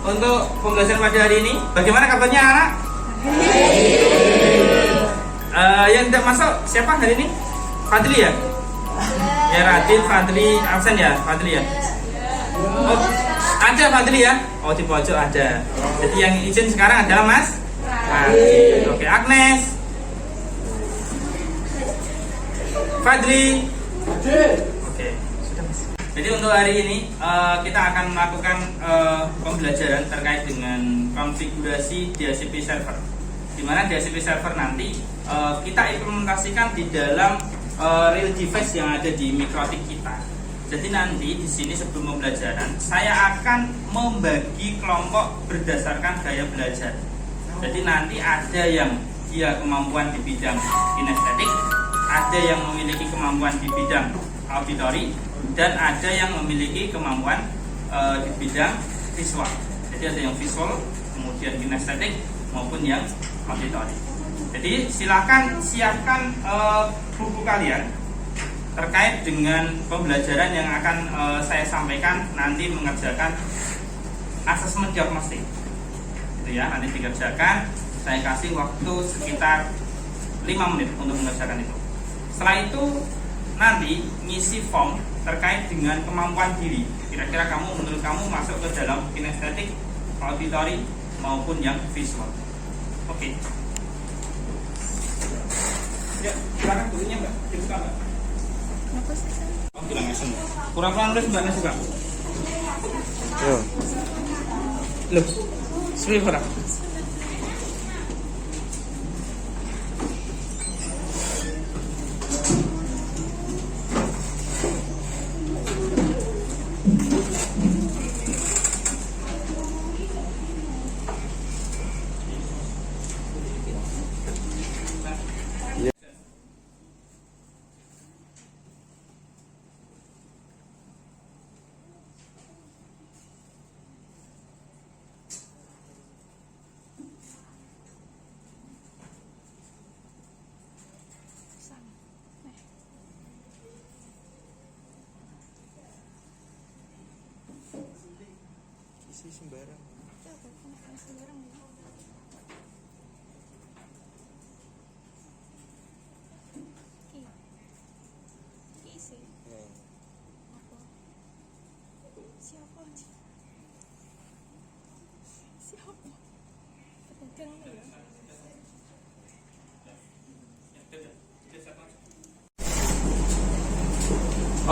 untuk pembelajaran pada hari ini. Bagaimana kabarnya anak? Yang tidak masuk siapa hari ini? Fadli ya? Ya Radit, Fadli, absen ya? Fadli ya? Oh, ada Fadli ya? Oh di pojok ada. Jadi yang izin sekarang adalah Mas Fadli. Oke, Agnes, Fadli. Oke, sudah Mas. Jadi untuk hari ini kita akan melakukan pembelajaran terkait dengan konfigurasi DHCP server. Di mana DHCP server nanti kita implementasikan di dalam real device yang ada di mikrotik kita. Jadi nanti di sini sebelum pembelajaran saya akan membagi kelompok berdasarkan gaya belajar. Jadi nanti ada yang dia kemampuan di bidang kinestetik, ada yang memiliki kemampuan di bidang auditori, dan ada yang memiliki kemampuan di bidang visual. Jadi ada yang visual, kemudian kinestetik maupun yang auditori. Jadi silakan siapkan buku kalian terkait dengan pembelajaran yang akan saya sampaikan nanti mengerjakan asesmen diagnostik. Itu ya, nanti dikerjakan. Saya kasih waktu sekitar 5 menit untuk mengerjakan itu. Setelah itu nanti ngisi form terkait dengan kemampuan diri. Kira-kira menurut kamu masuk ke dalam kinestetik, auditori maupun yang visual. Oke. Ya, silakan bukunya Mbak, dibuka Mbak. Kenapa sih? Oh, bilang esen. Kurang-kurang nulis Mbak Nasi Bang. Yo. Loh, seperti apa? Isi sembarang.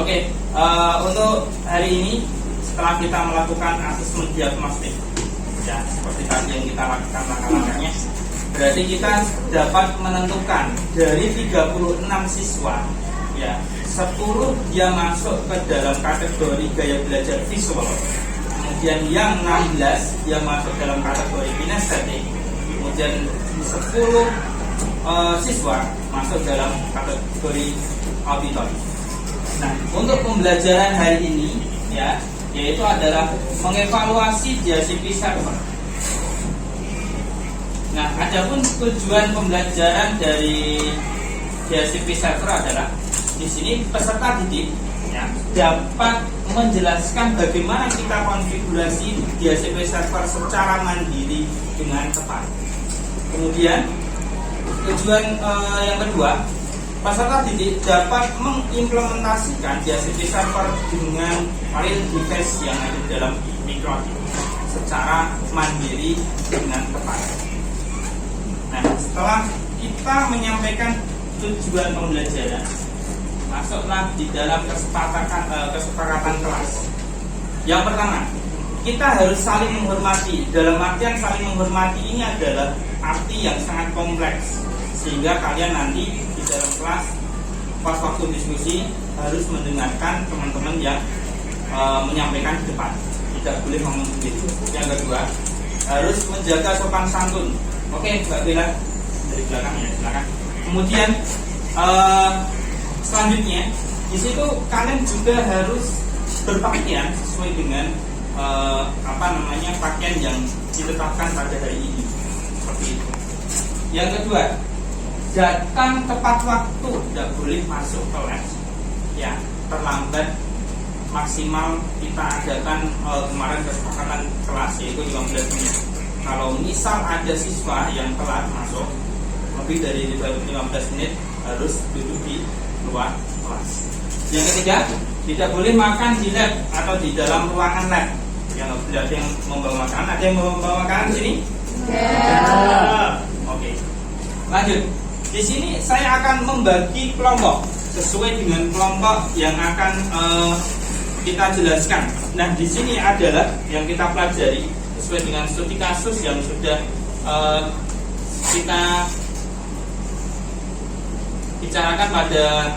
Oke, untuk hari ini setelah kita melakukan asesmen diagnostik, ya seperti tadi yang kita lakukan langkah-langkahnya, berarti kita dapat menentukan dari 36 siswa, ya 10 dia masuk ke dalam kategori gaya belajar visual, kemudian yang 16 dia masuk dalam kategori kinestetik, kemudian 10 siswa masuk dalam kategori auditori. Nah, untuk pembelajaran hari ini ya, yaitu adalah mengevaluasi DHCP server. Nah, adapun tujuan pembelajaran dari DHCP server adalah di sini peserta didik ya, dapat menjelaskan bagaimana kita konfigurasi DHCP server secara mandiri dengan tepat. Kemudian tujuan yang kedua, peserta didik dapat mengimplementasikan DHCP server dengan real device yang ada dalam mikrotik secara mandiri dengan tepat. Nah, setelah kita menyampaikan tujuan pembelajaran, masuklah di dalam kesepakatan kelas. Yang pertama, kita harus saling menghormati. Dalam artian saling menghormati ini adalah arti yang sangat kompleks, sehingga kalian nanti di dalam kelas pas waktu diskusi harus mendengarkan teman-teman yang menyampaikan di depan, tidak boleh ngomong sendiri. Yang kedua, harus menjaga sopan santun. Oke, Mbak Bella dari belakang ya, silakan. Kemudian selanjutnya di situ kalian juga harus berpakaian sesuai dengan pakaian yang ditetapkan pada hari ini. Seperti itu. Yang kedua, datang tepat waktu, tidak boleh masuk kelas ya terlambat maksimal kita adakan kemarin kesepakatan kelas yaitu 15 menit. Kalau misal ada siswa yang telat masuk lebih dari 15 menit harus duduk di luar kelas. Yang ketiga, tidak boleh makan di lab atau di dalam ruangan lab. Yang tidak ada yang membawa makanan. Ada yang membawa makanan di sini? Oke. Lanjut. Di sini saya akan membagi kelompok sesuai dengan kelompok yang akan kita jelaskan. Nah, di sini adalah yang kita pelajari sesuai dengan studi kasus yang sudah kita bicarakan pada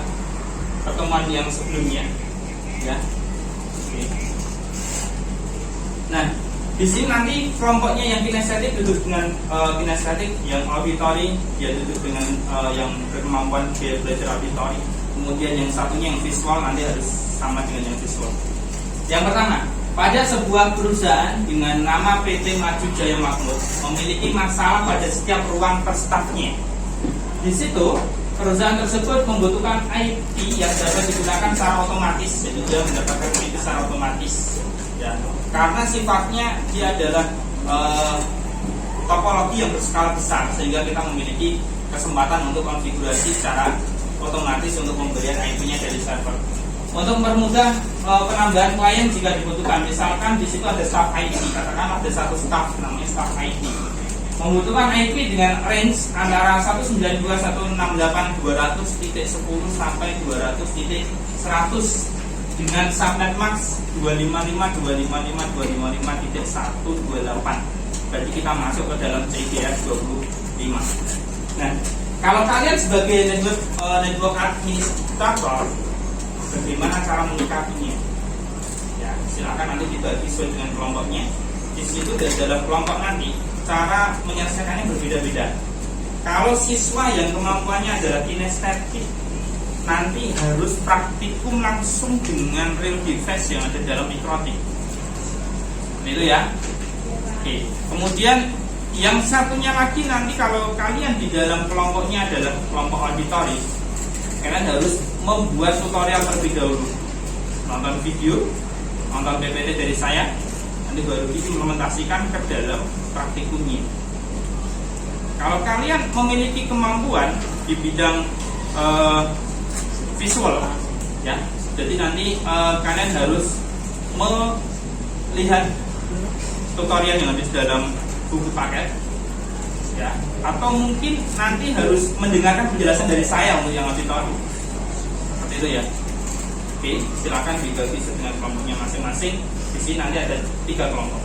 pertemuan yang sebelumnya, ya. Oke. Nah, di sini nanti kelompoknya yang kinestetik duduk dengan kinestetik, yang auditory dia duduk dengan yang berkemampuan dia belajar auditory. Kemudian yang satunya yang visual nanti harus sama dengan yang visual. Yang pertama, pada sebuah perusahaan dengan nama PT Maju Jaya Makmur memiliki masalah pada setiap ruang per stafnya. Di situ perusahaan tersebut membutuhkan IT yang dapat digunakan secara otomatis, jadi dia mendapatkan itu secara otomatis. Ya, karena sifatnya dia adalah topologi yang berskala besar, sehingga kita memiliki kesempatan untuk konfigurasi secara otomatis untuk pemberian IP-nya dari server. Untuk mempermudah penambahan klien jika dibutuhkan, misalkan di situ ada staff IT, katakan ada satu staff namanya staff IT, membutuhkan IP dengan range antara 192.168.200.10 sampai 200.100 dengan subnet max 255.255.255.128. Berarti kita masuk ke dalam CIDR 25. Nah, kalau kalian sebagai network administrator, bagaimana cara menyikapinya? Ya, silakan nanti dibagi sesuai dengan kelompoknya. Di situ dalam kelompok nanti cara menyelesaikannya berbeda-beda. Kalau siswa yang kemampuannya adalah kinestetik, nanti harus praktikum langsung dengan real device yang ada dalam mikrotik. Itu ya. Oke. Kemudian yang satunya lagi nanti kalau kalian di dalam kelompoknya adalah kelompok auditory, kalian harus membuat tutorial terlebih dahulu. Nonton video, nonton PPT dari saya, nanti baru diimplementasikan ke dalam praktikumnya. Kalau kalian memiliki kemampuan di bidang visual, ya, jadi nanti kalian harus melihat tutorial yang ada di dalam buku paket, ya, atau mungkin nanti harus mendengarkan penjelasan dari saya untuk yang auditory. Seperti itu ya. Oke, silakan dibagi dengan kelompoknya masing-masing. Di sini nanti ada 3 kelompok.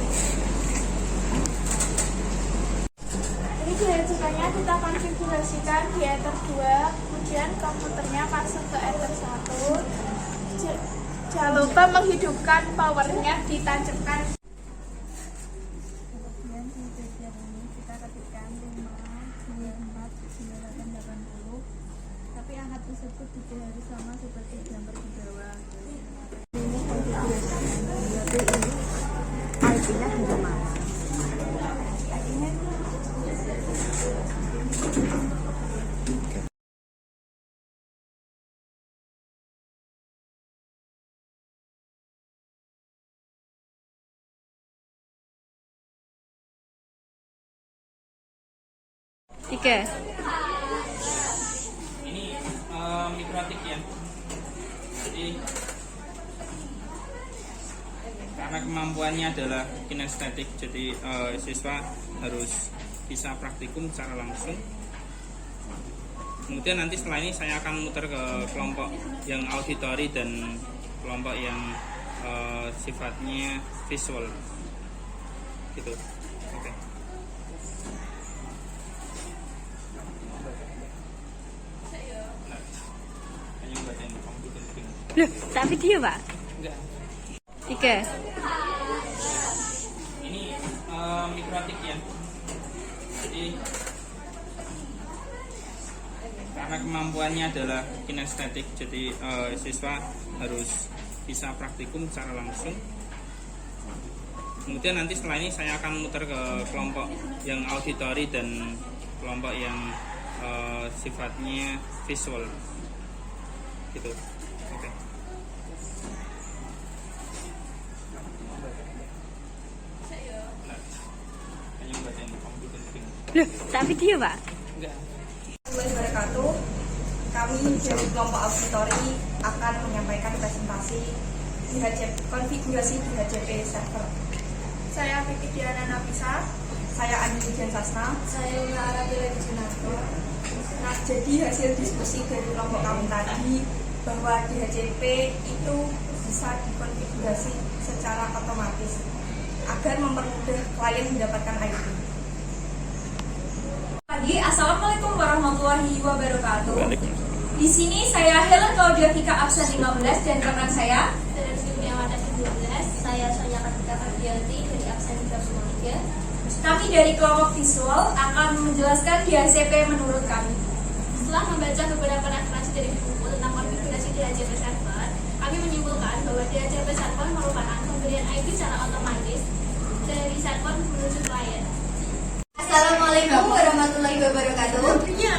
Ini biasanya kita konfigurasikan di Ether 2, kemudian komputernya masuk ke Ether 1. Jangan lupa menghidupkan powernya, ditancapkan. Kemudian di bagian ini kita ketikkan 5249880, tapi angka tersebut tidak harus sama seperti gambar di bawah. Ini konfigurasinya, berarti ini IP-nya di mana? Tiga. Ini mikrotik ya. Jadi karena kemampuannya adalah kinestetik, jadi siswa harus bisa praktikum secara langsung. Kemudian nanti setelah ini saya akan muter ke kelompok yang auditory dan kelompok yang sifatnya visual, gitu. Oke. Loh, tak video pak? Enggak. 3. Ini mikrotik ya. Jadi karena kemampuannya adalah kinestetik, jadi siswa harus bisa praktikum secara langsung. Kemudian nanti setelah ini saya akan muter ke kelompok yang auditory dan kelompok yang sifatnya visual, gitu. Oke. Loh, tak video Pak? Enggak. Assalamualaikum wabarakatuh. Kami dari kelompok auditori akan menyampaikan presentasi konfigurasi DHCP server. Saya Vicky Diana Nafisa. Saya Andi Wijan Sasna. Saya Lara Bela Junarto. Nah, jadi hasil diskusi dari kelompok kami tadi bahwa DHCP itu bisa dikonfigurasi secara otomatis agar mempermudah klien mendapatkan IP. Pagi, Assalamualaikum warahmatullahi wabarakatuh. Di sini saya Helen Claudia Vika absen 15 dan rekan saya Saya Sylvia 12, saya Sonia Kartika Kardiati dari absen 33. kami dari kelompok visual akan menjelaskan DHCP menurut kami. Setelah membaca beberapa referensi dari buku tentang konfigurasi DHCP server, kami menyimpulkan bahwa DHCP server merupakan pemberian IP secara otomatis dari server menuju klien. Assalamualaikum warahmatullahi wabarakatuh.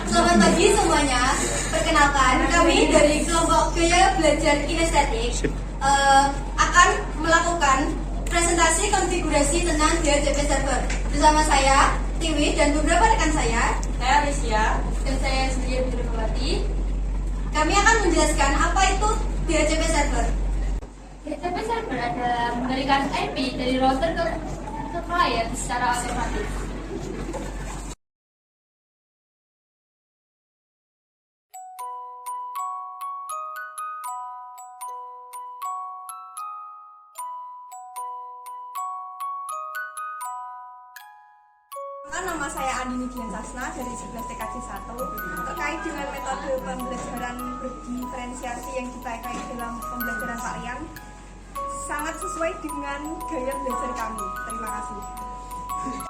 Selamat pagi semuanya. Perkenalkan, kami dari kelompok Gaya Belajar Kinestetik akan melakukan presentasi konfigurasi tentang DHCP server bersama saya, Tiwi, dan beberapa rekan saya Alicia. dan saya Surya Bidrowati. Kami akan menjelaskan apa itu DHCP server. DHCP server adalah memberikan IP dari router ke klien secara otomatis. Nama saya Andi Wijan Sasna dari 11 TKJ 1 terkait dengan metode pembelajaran berdiferensiasi yang dipakai dalam pembelajaran varian sangat sesuai dengan gaya belajar kami. Terima kasih.